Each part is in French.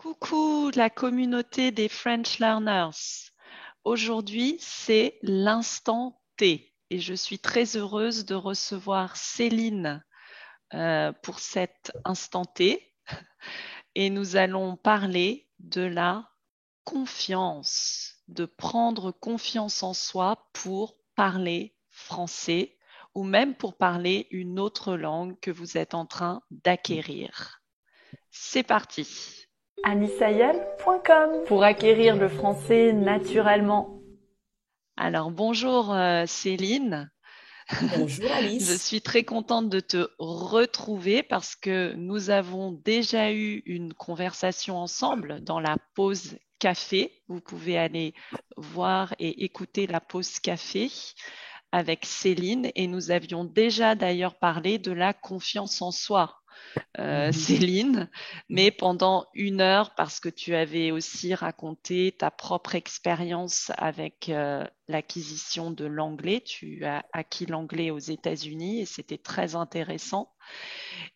Coucou la communauté des French Learners. Aujourd'hui, c'est l'instant T et je suis très heureuse de recevoir Céline pour cet instant T et nous allons parler de la confiance, de prendre confiance en soi pour parler français ou même pour parler une autre langue que vous êtes en train d'acquérir. C'est parti. anisayel.com pour acquérir le français naturellement. Alors bonjour Céline, Bonjour je Alice. suis très contente de te retrouver parce que nous avons déjà eu une conversation ensemble dans la pause café. Vous pouvez aller voir et écouter la pause café avec Céline et nous avions déjà d'ailleurs parlé de la confiance en soi. Mhm. Céline, mais pendant 1 heure parce que tu avais aussi raconté ta propre expérience avec l'acquisition de l'anglais. Tu as acquis l'anglais aux États-Unis et c'était très intéressant.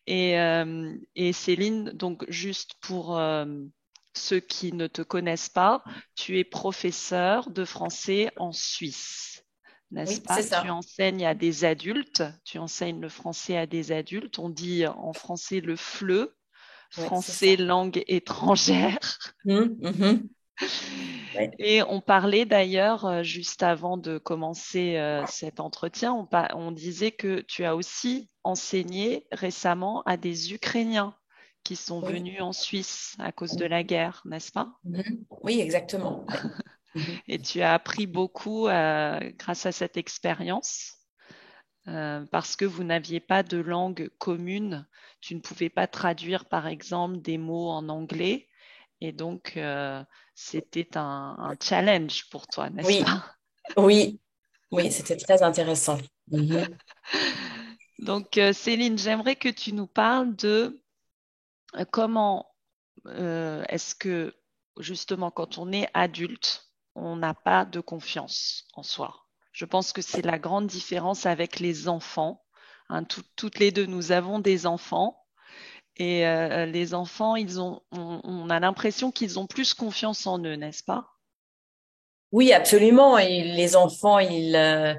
Et Céline, donc juste pour ceux qui ne te connaissent pas, tu es professeur de français en Suisse, n'est-ce Oui, pas? c'est Tu ça. enseignes à des adultes, tu enseignes le français à des adultes. On dit en français le FLE, Oui, c'est français ça. langue étrangère. Mhm. Ouais. Et on parlait d'ailleurs, juste avant de commencer cet entretien, on disait que tu as aussi enseigné récemment à des Ukrainiens qui sont Oui. venus en Suisse à cause de la guerre, n'est-ce pas? Mhm. Oui, exactement. Ouais. Mhm. Et tu as appris beaucoup grâce à cette expérience parce que vous n'aviez pas de langue commune. Tu ne pouvais pas traduire, par exemple, des mots en anglais. Et donc, c'était un challenge pour toi, n'est-ce Oui, pas? oui, oui, c'était très intéressant. Mhm. Donc, Céline, j'aimerais que tu nous parles de comment est-ce que, justement, quand on est adulte, on n'a pas de confiance en soi. Je pense que c'est la grande différence avec les enfants. Hein, toutes les deux, nous avons des enfants. Et les enfants, on a l'impression qu'ils ont plus confiance en eux, n'est-ce pas? Oui, absolument. Et les enfants, ils,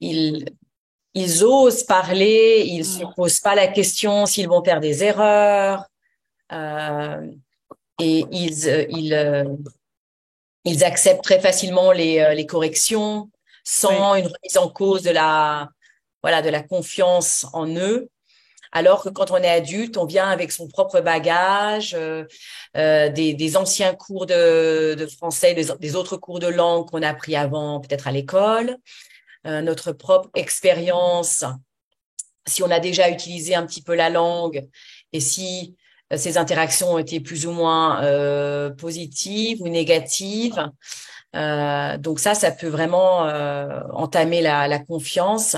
ils osent parler, ils se Mm. posent pas la question s'ils vont faire des erreurs. Euh, et ils acceptent très facilement les corrections Oui, sans une remise en cause de la confiance en eux. Alors que quand on est adulte, on vient avec son propre bagage, des anciens cours de français, des autres cours de langue qu'on a pris avant, peut-être à l'école, notre propre expérience, si on a déjà utilisé un petit peu la langue et si ces interactions ont été plus ou moins positives ou négatives. Donc ça peut vraiment entamer la confiance.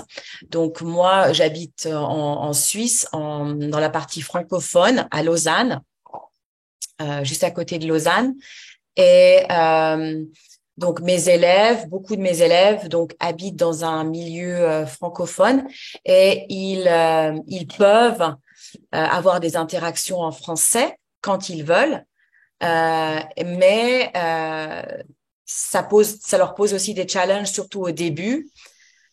Donc moi, j'habite en Suisse, dans la partie francophone, à Lausanne, juste à côté de Lausanne. Et donc mes élèves, beaucoup de mes élèves, donc habitent dans un milieu francophone et ils peuvent avoir des interactions en français quand ils veulent. Mais ça leur pose aussi des challenges, surtout au début,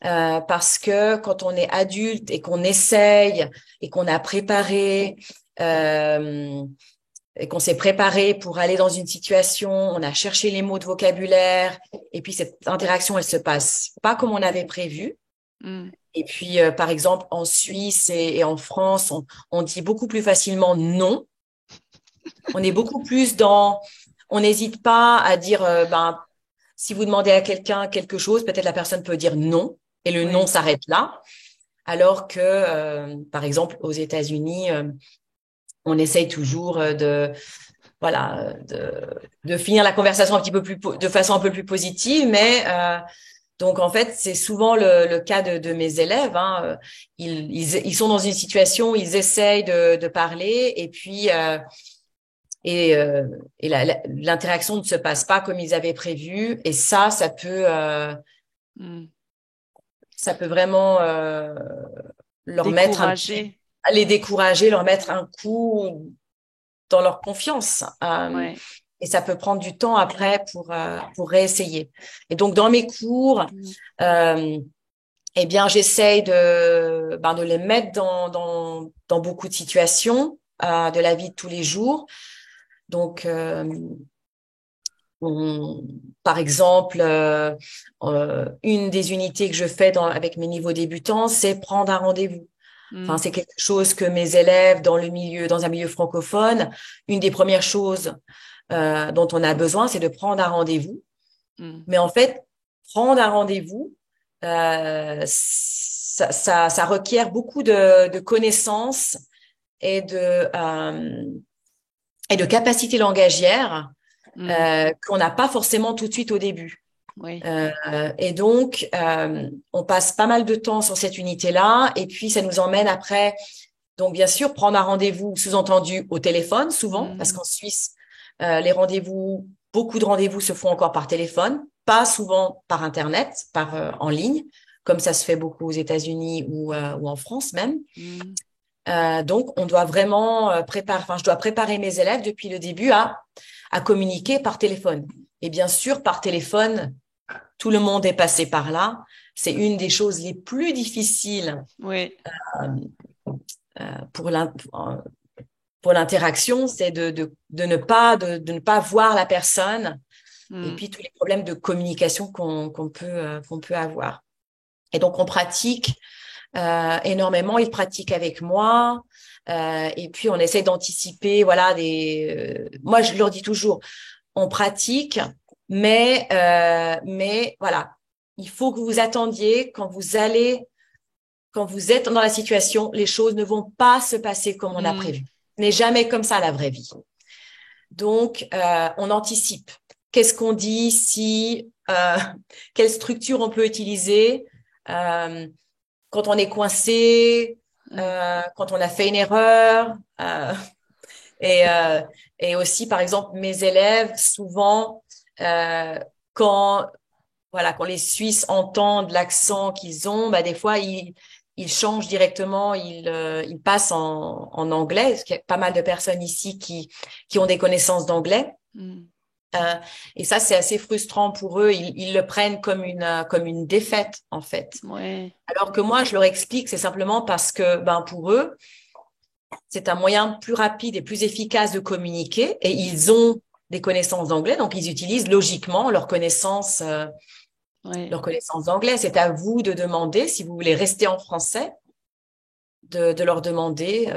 parce que quand on est adulte et qu'on essaye et qu'on a préparé euh, et qu'on s'est préparé pour aller dans une situation, on a cherché les mots de vocabulaire et puis cette interaction, elle se passe pas comme on avait prévu. mm, Et puis, par exemple, en Suisse et en France, on dit beaucoup plus facilement non. On est beaucoup plus on n'hésite pas à dire, si vous demandez à quelqu'un quelque chose, peut-être la personne peut dire non et le non oui. s'arrête là. Alors que, par exemple, aux États-Unis, on essaye toujours de finir la conversation un petit peu de façon un peu plus positive, mais donc en fait, c'est souvent le cas de mes élèves. Hein. Ils sont dans une situation, ils essayent de parler et puis et, euh, et l'interaction ne se passe pas comme ils avaient prévu. Et Mm. ça peut vraiment leur mettre un petit, Découragé. les décourager, leur mettre un coup. dans leur confiance. Ouais. Et ça peut prendre du temps après pour réessayer. Et donc, dans mes cours, Mm. euh, eh bien, j'essaye de les mettre dans beaucoup de situations de la vie de tous les jours. Donc, par exemple, une des unités que je fais avec mes niveaux débutants, c'est prendre un rendez-vous. Enfin, Mm. c'est quelque chose que mes élèves dans un milieu francophone, une des premières choses dont on a besoin, c'est de prendre un rendez-vous. Mm. Mais en fait, prendre un rendez-vous, ça requiert beaucoup de connaissances et de capacités langagières Mm. qu'on n'a pas forcément tout de suite au début. Oui. Et donc, on passe pas mal de temps sur cette unité-là, et puis ça nous emmène après. Donc, bien sûr, prendre un rendez-vous, sous-entendu au téléphone, souvent, parce Mm. qu'en Suisse, beaucoup de rendez-vous se font encore par téléphone, pas souvent par Internet, en ligne, comme ça se fait beaucoup aux États-Unis ou en France même. Mm. Donc, on doit vraiment je dois préparer mes élèves depuis le début à communiquer par téléphone. Et bien sûr, par téléphone, tout le monde est passé par là. C'est une des choses les plus difficiles Oui. euh, pour l'interaction, c'est de ne pas voir la personne et Mm. puis tous les problèmes de communication qu'on peut avoir. Et donc, on pratique énormément. Ils pratiquent avec moi. Et puis, on essaie d'anticiper, voilà, moi, je leur dis toujours, on pratique, mais voilà, il faut que vous attendiez quand vous êtes dans la situation, les choses ne vont pas se passer comme on a Mm. prévu. Ce n'est jamais comme ça la vraie vie. Donc, on anticipe. Qu'est-ce qu'on dit si, quelle structure on peut utiliser quand on est coincé, Ouais. quand on a fait une erreur. Et, euh, et aussi, par exemple, mes élèves, souvent, euh, quand, voilà, quand les Suisses entendent l'accent qu'ils ont, bah, des fois, ils changent directement, ils passent en anglais, parce qu'il y a pas mal de personnes ici qui ont des connaissances d'anglais. Mm. Euh, et ça, c'est assez frustrant pour eux. Ils le prennent comme une défaite, en fait. Ouais. Alors que moi, je leur explique, c'est simplement parce que, ben, pour eux, c'est un moyen plus rapide et plus efficace de communiquer et ils ont des connaissances d'anglais, donc ils utilisent logiquement Ouais. leurs connaissances d'anglais. C'est à vous de demander, si vous voulez rester en français, de leur demander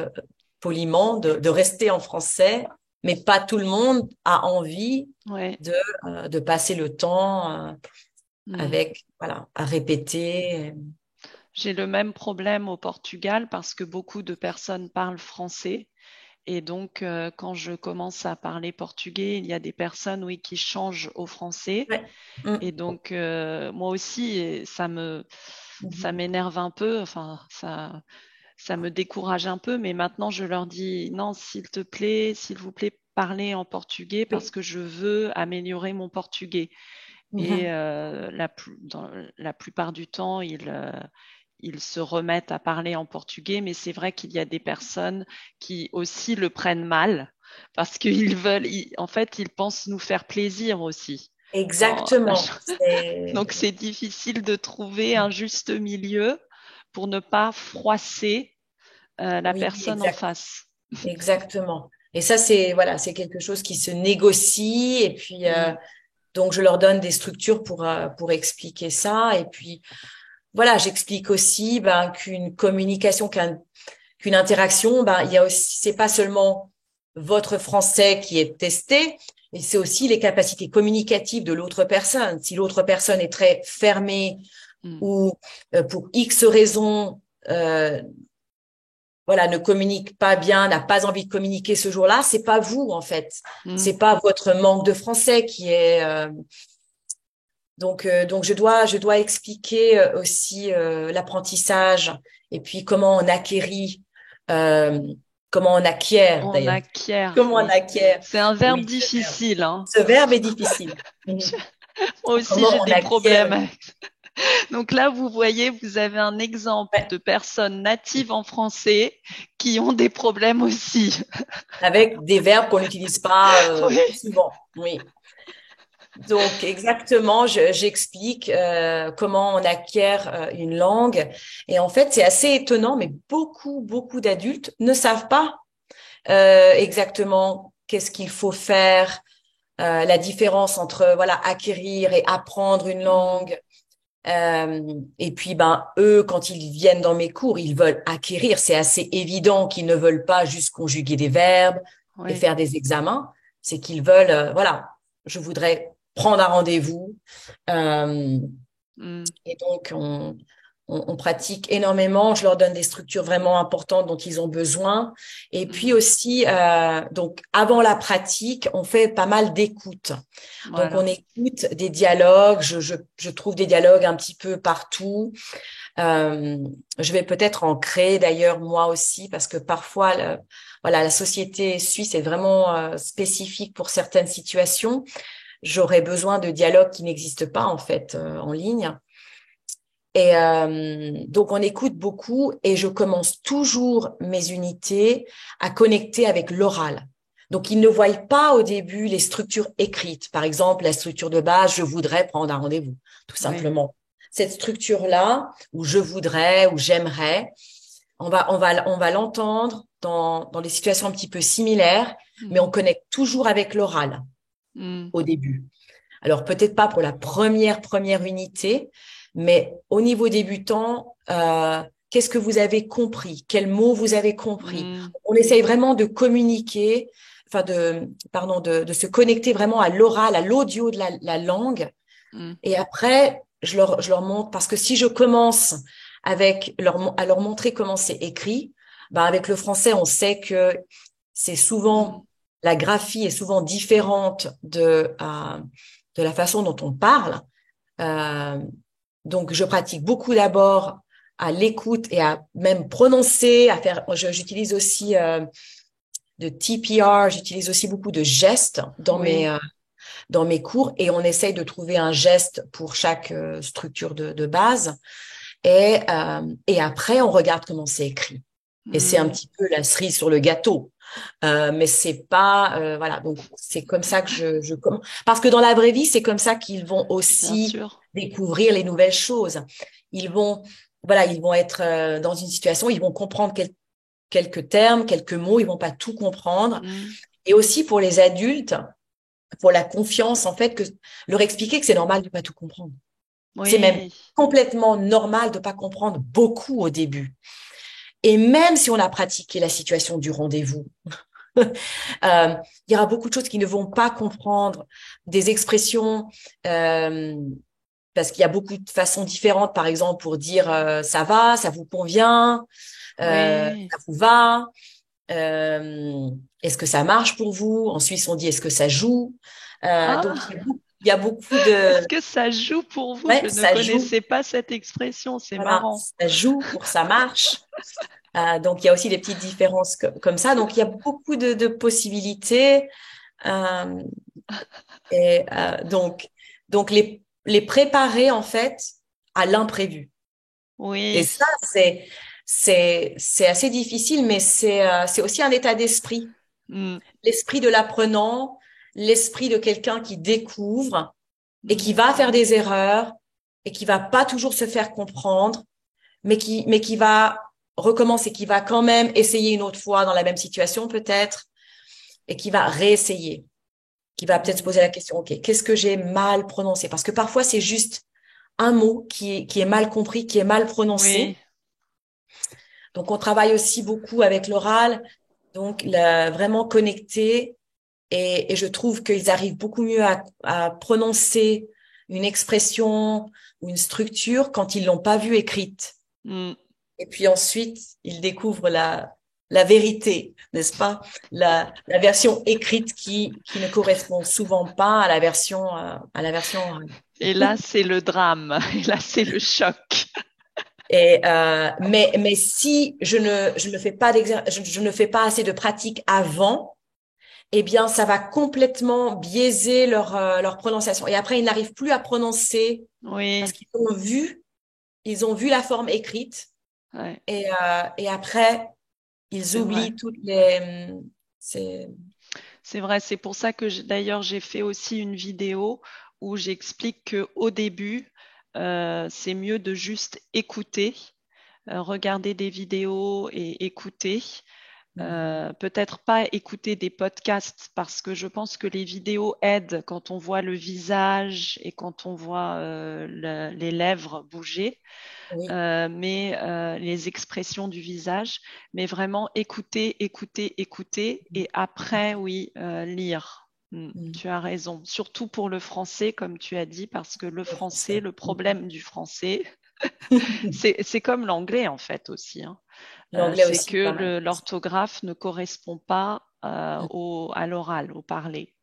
poliment de rester en français, mais pas tout le monde a envie Ouais. de passer le temps Mm. avec, voilà, à répéter. J'ai le même problème au Portugal parce que beaucoup de personnes parlent français. Et donc, quand je commence à parler portugais, il y a des personnes, oui, qui changent au français. Ouais. Mm. Et donc, moi aussi, ça Mhm. m'énerve un peu. Enfin, ça me décourage un peu. Mais maintenant, je leur dis, non, s'il te plaît, s'il vous plaît, parlez en portugais parce Oui. que je veux améliorer mon portugais. Et Mhm. dans la plupart du temps, ils se remettent à parler en portugais, mais c'est vrai qu'il y a des personnes qui aussi le prennent mal parce qu'ils veulent, en fait, ils pensent nous faire plaisir aussi. Dans- Exactement. Donc c'est difficile de trouver un juste milieu pour ne pas froisser la Oui, personne en face. exactement. Et ça, voilà, c'est quelque chose qui se négocie. Et puis, Mm, donc, je leur donne des structures pour expliquer ça. Et puis, voilà, j'explique aussi ben, qu'une interaction, ben, il y a aussi, c'est pas seulement votre français qui est testé, mais c'est aussi les capacités communicatives de l'autre personne. Si l'autre personne est très fermée mm, ou pour X raisons, voilà, ne communique pas bien, n'a pas envie de communiquer ce jour-là, c'est pas vous en fait. mm. C'est pas votre manque de français qui est donc je dois expliquer aussi l'apprentissage et puis euh, comment on acquiert On d'ailleurs, acquiert, comment on oui. acquiert, C'est un verbe oui, difficile, hein. ce verbe est difficile. Mhm. Moi aussi, Comment j'ai on des problèmes acquiert, avec. Donc là, vous voyez, vous avez un exemple Ouais. de personnes natives en français qui ont des problèmes aussi. Avec des verbes qu'on n'utilise pas Oui, souvent. Oui. Donc, exactement, j'explique comment on acquiert une langue. Et en fait, c'est assez étonnant, mais beaucoup d'adultes ne savent pas exactement qu'est-ce qu'il faut faire, la différence entre voilà acquérir et apprendre une mm, langue. Et puis, ben, eux, quand ils viennent dans mes cours, ils veulent acquérir. C'est assez évident qu'ils ne veulent pas juste conjuguer des verbes et oui, faire des examens. C'est qu'ils veulent, voilà, je voudrais prendre un rendez-vous. Euh, mm, et donc, on pratique énormément. Je leur donne des structures vraiment importantes dont ils ont besoin. Et puis mm, aussi, donc, avant la pratique, on fait pas mal d'écoute. Donc, on voilà. écoute des dialogues. Je trouve des dialogues un petit peu partout. Euh, je vais peut-être en créer d'ailleurs moi aussi parce que parfois, voilà, la société suisse est vraiment spécifique pour certaines situations. J'aurais besoin de dialogues qui n'existent pas en fait en ligne. Et donc, on écoute beaucoup et je commence toujours mes unités à connecter avec l'oral. Donc, ils ne voient pas au début les structures écrites. Par exemple, la structure de base, je voudrais prendre un rendez-vous, tout Oui. simplement. Cette structure-là, où je voudrais, où j'aimerais, on va l'entendre dans des situations un petit peu similaires, mais on Mm, connecte toujours avec l'oral mm, au début. Alors, peut-être pas pour la première unité, mais au niveau débutant, qu'est-ce que vous avez compris? Quels mots vous avez compris? mm, On essaye vraiment de communiquer, enfin pardon, de se connecter vraiment à l'oral, à l'audio de la langue. mm, Et après, je leur montre, parce que si je commence à leur montrer comment c'est écrit, ben avec le français, on sait que c'est mm, souvent, la graphie est souvent différente de la façon dont on parle. Euh, donc, je pratique beaucoup d'abord à l'écoute et à même prononcer, à faire, j'utilise aussi de TPR, j'utilise aussi beaucoup de gestes oui. dans mes cours et on essaye de trouver un geste pour chaque structure de base. Et après, on regarde comment c'est écrit. Et c'est un Mm, petit peu la cerise sur le gâteau. Mais c'est pas, voilà, donc c'est comme ça que je commence. Parce que dans la vraie vie, c'est comme ça qu'ils vont bien aussi sûr. découvrir les nouvelles choses. Ils vont, voilà, ils vont être dans une situation, ils vont comprendre quelques termes, quelques mots, ils vont pas tout comprendre. Mm, Et aussi pour les adultes, pour la confiance, en fait, que leur expliquer que c'est normal de pas tout comprendre. C'est même oui. complètement normal de pas comprendre beaucoup au début. Et même si on a pratiqué la situation du rendez-vous, il y aura beaucoup de choses qui ne vont pas comprendre, des expressions, euh, parce qu'il y a beaucoup de façons différentes, par exemple, pour dire ça va, ça vous convient, Oui. ça vous va, euh, est-ce que ça marche pour vous? En Suisse, on dit est-ce que ça joue? Donc, Ah, il y a beaucoup de... est-ce que ça joue pour vous? Ouais, Je ne ça joue. connaissais pas cette expression, c'est Voilà, marrant. ça joue pour ça marche. Donc, il y a aussi des petites différences comme ça. Donc, il y a beaucoup de possibilités. Euh, donc les préparer, en fait, à l'imprévu. Et Oui. ça, c'est assez difficile, mais c'est aussi un état d'esprit. Mm, L'esprit de l'apprenant, l'esprit de quelqu'un qui découvre et qui mm, va faire des erreurs et qui va pas toujours se faire comprendre, mais qui va recommencer, qui va quand même essayer une autre fois dans la même situation peut-être et qui va réessayer, qui va peut-être se mm. poser la question, OK, qu'est-ce que j'ai mal prononcé? Parce que parfois, c'est juste un mot qui est mal compris, qui est mal Oui. prononcé. Donc, on travaille aussi beaucoup avec l'oral, donc vraiment connecté. Et je trouve qu'ils arrivent beaucoup mieux à prononcer une expression ou une structure quand ils l'ont pas vue écrite. Mm. Et puis ensuite, ils découvrent la vérité, n'est-ce pas? La version écrite qui ne correspond souvent pas à la version. Et là, c'est le drame. Et là, c'est le choc. Mais si je ne fais pas je ne fais pas assez de pratique avant, eh bien, ça va complètement biaiser leur prononciation. Et après, ils n'arrivent plus à prononcer Oui. parce ils ont vu la forme écrite. Ouais. Et après, ils C'est vrai. oublient toutes les. C'est C'est vrai. C'est pour ça que d'ailleurs, j'ai fait aussi une vidéo où j'explique qu'au début, c'est mieux de juste écouter, regarder des vidéos et écouter. Peut-être pas écouter des podcasts parce que je pense que les vidéos aident quand on voit le visage et quand on voit les lèvres bouger, oui. mais les expressions du visage, mais vraiment écouter, écouter, écouter et après, oui, lire. Mm. Tu as raison, surtout pour le français, comme tu as dit, parce que le Le français, français. le problème du français, c'est comme l'anglais en fait aussi, hein. L'anglais C'est aussi, pas mal. que l'orthographe ne correspond pas Mm. à l'oral, au parler.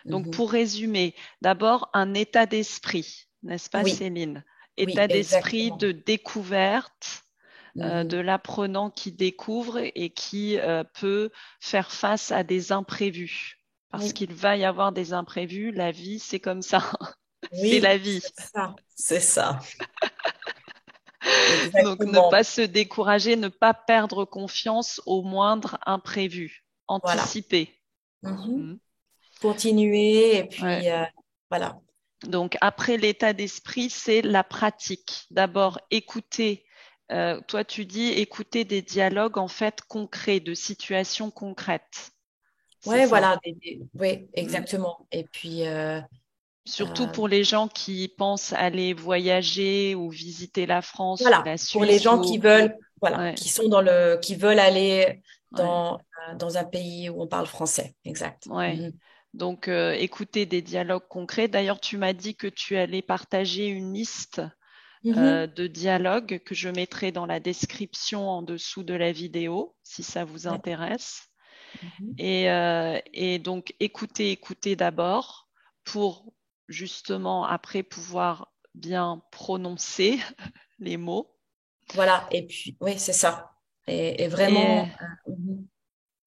Donc, Mhm. pour résumer, d'abord un état d'esprit, n'est-ce pas, Oui, Céline? oui, État d'esprit exactement. de découverte, de Mhm. l'apprenant qui découvre et qui peut faire face à des imprévus. Parce Oui, qu'il va y avoir des imprévus, la vie, c'est comme ça, c'est la oui, vie. c'est ça. C'est ça. Donc, ne Exactement. pas se décourager, ne pas perdre confiance au moindre imprévu. Voilà. Anticiper. Mhm. Mm. Continuer et Ouais. puis voilà. Donc, après l'état d'esprit, c'est la pratique. D'abord, écouter. Toi, tu dis écouter des dialogues en fait concrets, de situations concrètes. C'est Ouais, ça. voilà. Oui, Mm. exactement. Et puis, Surtout euh, pour les gens qui pensent aller voyager ou visiter la France ou voilà. la Pour les Suisse gens ou qui veulent, voilà, ouais, qui veulent aller ouais, dans un pays où on parle français. Exact. ouais. Mhm. Donc, écouter des dialogues concrets. D'ailleurs, tu m'as dit que tu allais partager une liste Mhm. de dialogues que je mettrai dans la description en dessous de la vidéo, si ça vous Ouais. intéresse. Mhm. Et donc, écoutez, écoutez d'abord pour justement après pouvoir bien prononcer les mots. Voilà. Et puis, oui, c'est ça. Et Et, vraiment. Mhm.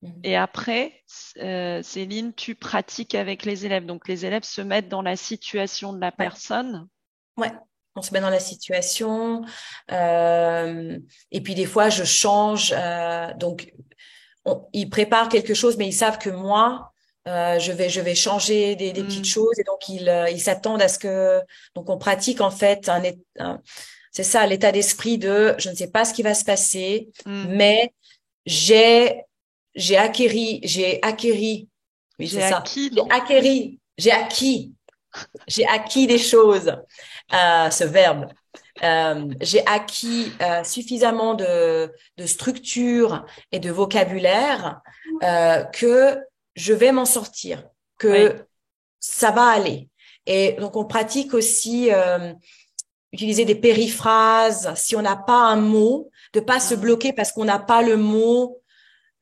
Mhm. et après, Céline, tu pratiques avec les élèves. Donc, les élèves se mettent dans la situation de la Ouais. personne. Ouais. On se met dans la situation. Euh, et puis, des fois, je change. Donc, ils préparent quelque chose, mais ils savent que moi, je vais changer des petites Mm, choses et donc ils s'attendent à ce que, donc on pratique en fait c'est ça, l'état d'esprit de, je ne sais pas ce qui va se passer, mm. mais j'ai acquéri, oui c'est J'ai ça, acquis, non? j'ai acquis des choses, ce verbe. J'ai acquis suffisamment de structure et de vocabulaire que je vais m'en sortir, Oui. que ça va aller. Et donc, on pratique aussi utiliser des périphrases si on n'a pas un mot, de pas se Mm, bloquer parce qu'on n'a pas le mot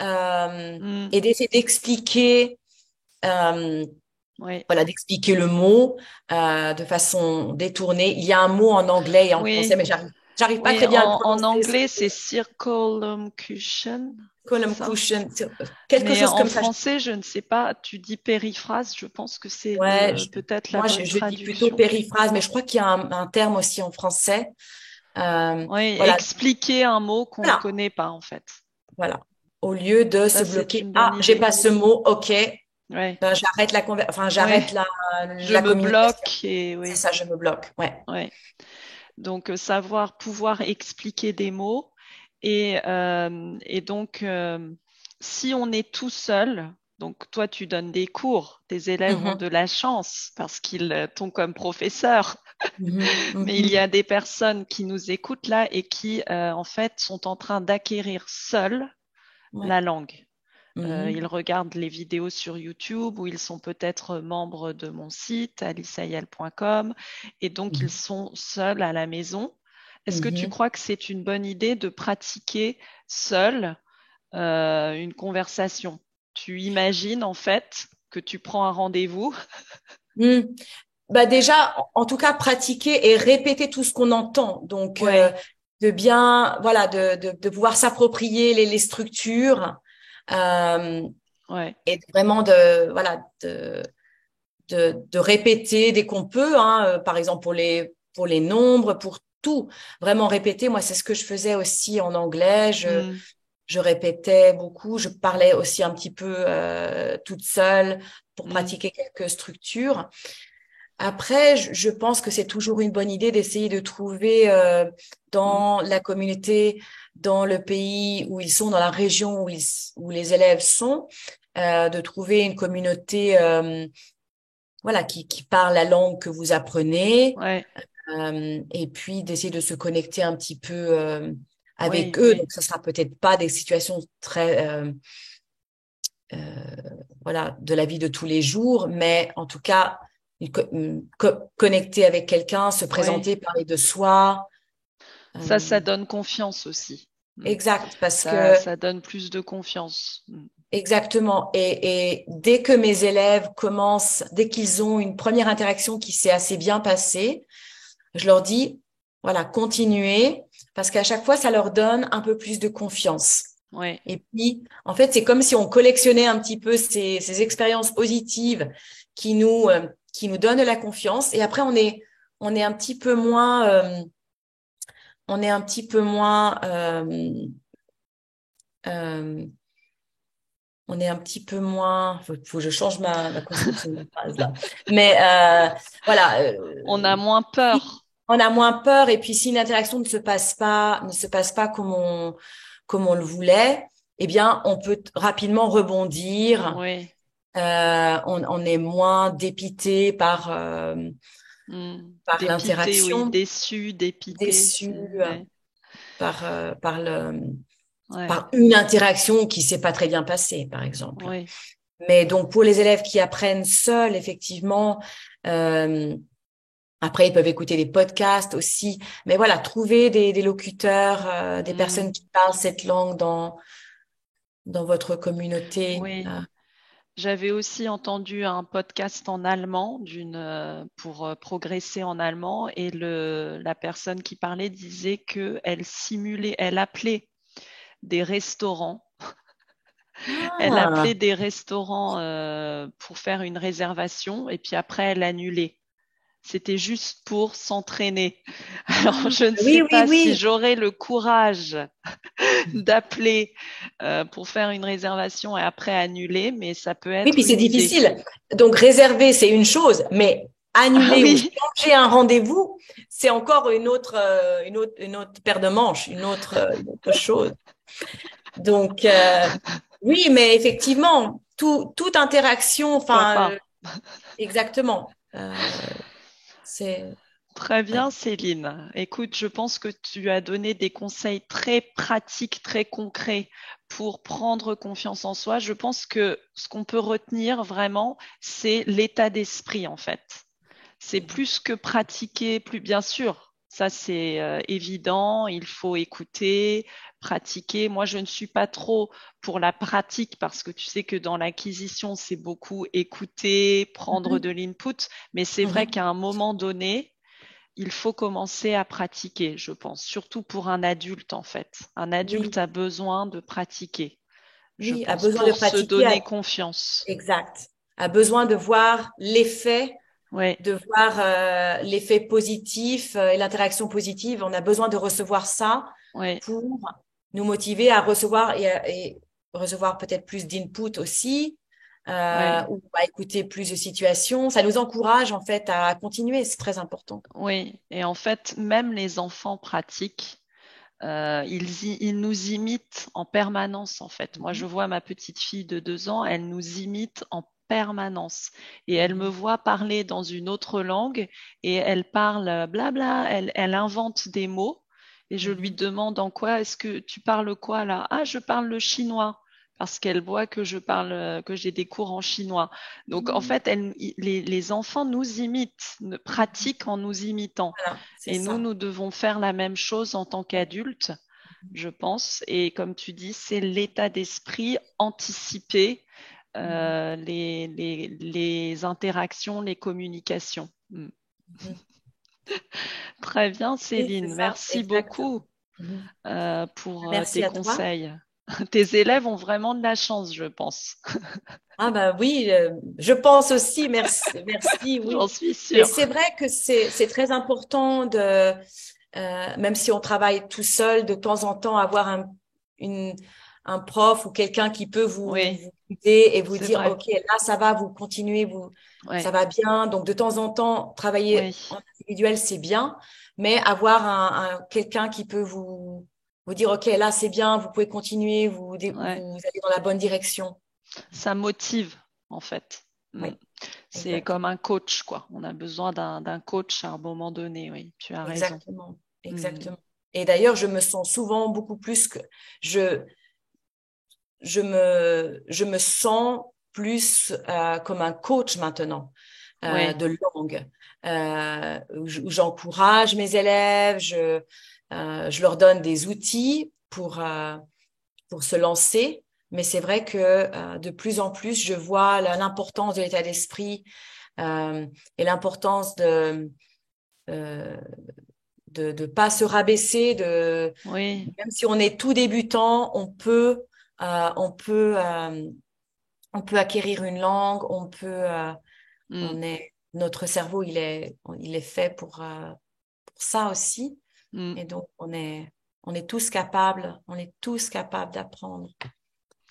euh, mm. et d'essayer d'expliquer euh, Oui. voilà, d'expliquer le mot de façon détournée. Il y a un mot en anglais et en français, Oui. mais j'arrive pas Oui, très bien à le en prononcer. anglais, c'est circumlocution, c'est Column ça? cushion, quelque Mais chose en comme ça. français, je ne sais pas, tu dis périphrase, je pense que c'est Ouais, peut-être la moi bonne je dis plutôt traduction. périphrase, mais je crois qu'il y a un terme aussi en français. Oui, Voilà, expliquer un mot qu'on ne voilà, connaît pas, en fait. voilà. Au lieu de se Ça, c'est bloquer, une bonne ah, j'ai idée. pas ce mot, ok, Oui, ben oui, j'arrête je la me communication. bloque et C'est oui, ça, je me bloque. Ouais. oui. Donc, savoir pouvoir expliquer des mots et donc, si on est tout seul, donc toi, tu donnes des cours, tes élèves ont Mhm, de la chance parce qu'ils t'ont comme professeur, mhm, mais il y mhm, a des personnes qui nous écoutent là et qui, en fait, sont en train d'acquérir seuls ouais. la langue. Ils Mhm, regardent les vidéos sur YouTube ou ils sont peut-être membres de mon site aliceayel.com et donc ils mhm, sont seuls à la maison. Est-ce que tu mhm. crois que c'est une bonne idée de pratiquer seul une conversation? Tu imagines en fait que tu prends un rendez-vous. Hmm. Bah déjà, en tout cas, pratiquer et répéter tout ce qu'on entend. Donc, Ouais, de bien, voilà, de pouvoir s'approprier les structures. Ouais. et vraiment de répéter dès qu'on peut, hein, par exemple pour les nombres, pour tout, vraiment répéter. Moi, c'est ce que je faisais aussi en anglais. Mm. Je répétais beaucoup. Je parlais aussi un petit peu toute seule pour Mm. pratiquer quelques structures. Après, je pense que c'est toujours une bonne idée d'essayer de trouver Mm. dans la communauté, dans le pays où ils sont, dans la région où les élèves sont, de trouver une communauté voilà, qui parle la langue que vous apprenez, Ouais. et puis d'essayer de se connecter un petit peu avec Oui, eux. oui. Donc, ça sera peut-être pas des situations très euh, voilà, de la vie de tous les jours, mais en tout cas, connecter avec quelqu'un, se Oui. présenter, parler de soi. Ça Euh, donne confiance aussi. Mm. exact, parce Ça, que ça donne plus de confiance. Mm. exactement. Et dès que mes élèves commencent, dès qu'ils ont une première interaction qui s'est assez bien passée, je leur dis, voilà, continuez, parce qu'à chaque fois, ça leur donne un peu plus de confiance. Oui. Et puis, en fait, c'est comme si on collectionnait un petit peu ces expériences positives qui nous donnent de la confiance. Et après, on est un petit peu moins, on est un petit peu moins, euh, on est un petit peu moins, faut que je change ma construction de phrase là. Mais voilà, On a moins peur. on a moins peur. Et puis, si une interaction ne se passe pas comme on le voulait, eh bien, on peut rapidement rebondir. Oui. On est moins dépité Mm. par Dépité, oui. l'interaction, Déçu, dépité. déçu Ouais. par, Ouais. par une interaction qui s'est pas très bien passée, par exemple. Oui. Mais donc, pour les élèves qui apprennent seuls, effectivement, euh, après, ils peuvent écouter des podcasts aussi. Mais voilà, trouver des locuteurs, des Mm. personnes qui parlent cette langue dans votre communauté. Oui. J'avais aussi entendu un podcast en allemand pour progresser en allemand et la personne qui parlait disait qu'elle simulait, elle appelait des restaurants. Elle Ah, appelait des restaurants pour faire une réservation et puis après elle annulait. C'était juste pour s'entraîner. Alors je ne sais oui, oui, pas si oui. j'aurai le courage d'appeler pour faire une réservation et après annuler, mais ça peut Oui, puis être c'est une idée. difficile. Donc, réserver, c'est une chose, mais Ah annuler ou oui, changer un rendez-vous, c'est encore une autre paire de manches, une autre chose. Donc, oui, mais effectivement, toute interaction, pourquoi enfin, pas. exactement. C'est, Très ouais. bien, Céline. Écoute, je pense que tu as donné des conseils très pratiques, très concrets pour prendre confiance en soi. Je pense que ce qu'on peut retenir vraiment, c'est l'état d'esprit, en fait. C'est plus que pratiquer, plus bien sûr. Ça, c'est évident. Il faut écouter, pratiquer. Moi, je ne suis pas trop pour la pratique parce que tu sais que dans l'acquisition, c'est beaucoup écouter, prendre Mhm, de l'input. Mais c'est vrai mhm. qu'à un moment donné, il faut commencer à pratiquer, je pense, surtout pour un adulte en fait. Un adulte Oui, a besoin de pratiquer, je oui, a pense, besoin de pour se pratiquer, donner confiance. exact. A besoin de voir l'effet Oui, de voir l'effet positif et l'interaction positive. On a besoin de recevoir ça oui, pour nous motiver à recevoir et recevoir peut-être plus d'input aussi, oui, ou à écouter plus de situations. Ça nous encourage en fait à continuer, c'est très important. oui. Et en fait, même les enfants pratiquent. Ils nous imitent en permanence, en fait. Moi, je Mhm, vois ma petite fille de 2 ans, elle nous imite en permanence. Et elle me mhm, voit parler dans une autre langue et elle parle blabla, elle invente des mots. Et je lui mhm, demande en quoi est-ce que tu parles quoi là? Ah, je parle le chinois. Parce qu'elle voit que je parle, que j'ai des cours en chinois. Donc, en mhm, fait, les enfants nous imitent, mhm. pratiquent en nous imitant. Voilà, c'est Et nous, ça. nous devons faire la même chose en tant Ouais. qu'adultes, je pense. Et comme tu dis, c'est l'état d'esprit, anticiper Mhm, les interactions, les communications. mhm. Très bien, Oui, c'est Céline. ça, Merci exactement. beaucoup Mhm. pour Merci tes à toi. conseils. Tes élèves ont vraiment de la chance, je pense. Ah bah oui, je pense aussi, merci, merci, J'en oui. suis Et sûre. c'est vrai que c'est très important même si on travaille tout seul, de temps en temps avoir une, un prof ou quelqu'un qui peut Oui, vous guider et vous c'est dire, vrai. OK, là, ça va, vous continuez, ça Ouais, va bien. Donc, de temps en temps, travailler oui, en individuel, c'est bien, mais avoir quelqu'un qui peut vous dire, OK, là, c'est bien, vous pouvez continuer, ouais. vous allez dans la bonne direction. Ça motive, en fait. Oui, Mm. C'est comme exactement. un coach, quoi. On a besoin d'un coach à un moment donné, oui. Tu as raison. Exactement. Mm. Exactement. Et d'ailleurs, je me sens souvent beaucoup plus que je, je me sens plus comme un coach maintenant Oui, de langue, où j'encourage mes élèves, je leur donne des outils pour se lancer. Mais c'est vrai que de plus en plus, je vois l'importance de l'état d'esprit euh, et l'importance euh, de pas se rabaisser, oui. même si on est tout débutant, euh, on peut, euh, on peut acquérir une langue, Mm. notre cerveau, il est fait pour ça aussi. Mm. Et donc, on est tous capables d'apprendre,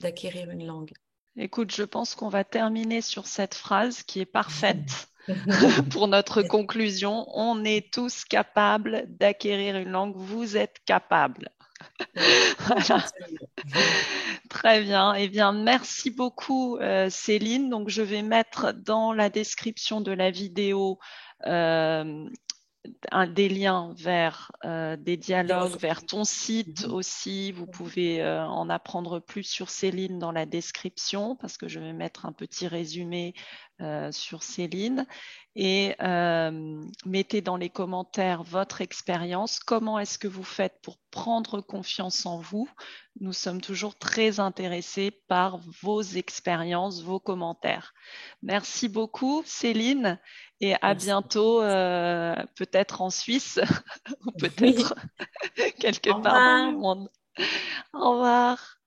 d'acquérir une langue. Écoute, je pense qu'on va terminer sur cette phrase qui est parfaite pour notre conclusion. On est tous capables d'acquérir une langue. Vous êtes capables. Oui, Voilà. absolument. Très bien. Eh bien, merci beaucoup, Céline. Donc, je vais mettre dans la description de la vidéo euh, des liens vers des Des dialogues, ressources. vers ton site aussi. Vous pouvez en apprendre plus sur Céline dans la description parce que je vais mettre un petit résumé sur Céline. Et mettez dans les commentaires votre expérience. Comment est-ce que vous faites pour prendre confiance en vous? Nous sommes toujours très intéressés par vos expériences, vos commentaires. Merci beaucoup, Céline, et à Merci. bientôt, peut-être en Suisse ou Oui, peut-être quelque au part dans le revoir. monde. Au revoir.